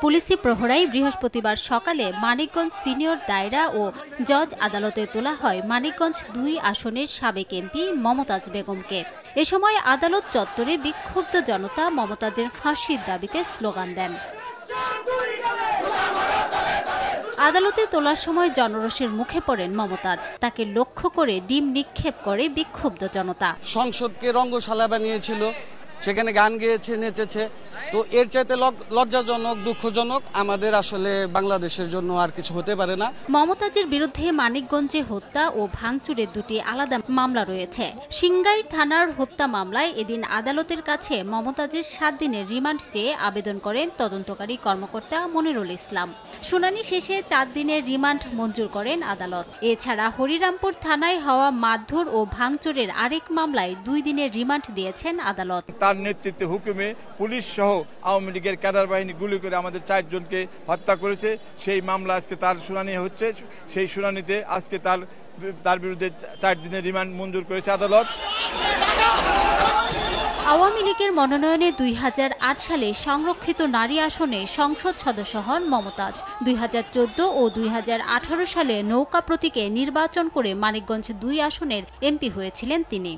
পুলিশি প্রহরায় বৃহস্পতিবার সকালে মানিকগঞ্জ সিনিয়র দায়রা ও জজ আদালতে তোলা হয় মানিকগঞ্জ 2 আসনের সাবেক এমপি মমতাজ বেগমকে। এ সময় আদালত চত্বরে বিক্ষুব্ধ জনতা মমতাজের ফাঁসির দাবিতে স্লোগান দেন। আদালতে তোলার সময় জনরোষের মুখে পড়েন মমতাজ। তাকে লক্ষ্য করে ডিম নিক্ষেপ করে বিক্ষুব্ধ জনতা। সংসদকে রঙ্গশালা বানিয়েছিল, সেখানে গান গেয়েছে, নেচেছে। তো এর চাইতে লজ্জাজনক, দুঃখজনক আমাদের আসলে বাংলাদেশের জন্য আর কিছু হতে পারে না। মমতাজের বিরুদ্ধে মানিকগঞ্জে হত্যা ও ভাঙচুরের 2টি আলাদা মামলা রয়েছে। সিংগাই থানার হত্যা মামলায় এদিন আদালতের কাছে মমতাজের 7 দিনের রিমান্ড চেয়ে আবেদন করেন তদন্তকারী কর্মকর্তা মনিরুল ইসলাম। শুনানি শেষে 4 দিনের রিমান্ড মঞ্জুর করেন আদালত। এছাড়া হরিরামপুর থানায় হওয়া মারধর ও ভাঙচুরের আরেক মামলায় 2 দিনের রিমান্ড দিয়েছেন আদালত। তার নেতৃত্বে হুকুমে পুলিশ সহ আওয়ামী লীগের ক্যাডার বাহিনী গুলি করে আমাদের 4 জনকে হত্যা করেছে। সেই মামলা আজকে তার শুনানি হচ্ছে। সেই শুনানিতে আজকে তার বিরুদ্ধে 4 দিনের রিমান্ড মঞ্জুর করেছে আদালত। আওয়ামী লীগের মনোনয়নে 2008 সালে সংরক্ষিত নারী আসনে সংসদ সদস্য হন মমতাজ। 2014 ও 2018 সালে নৌকা প্রতীকে নির্বাচন করে মানিকগঞ্জ 2 আসনের এমপি হয়েছিলেন তিনি।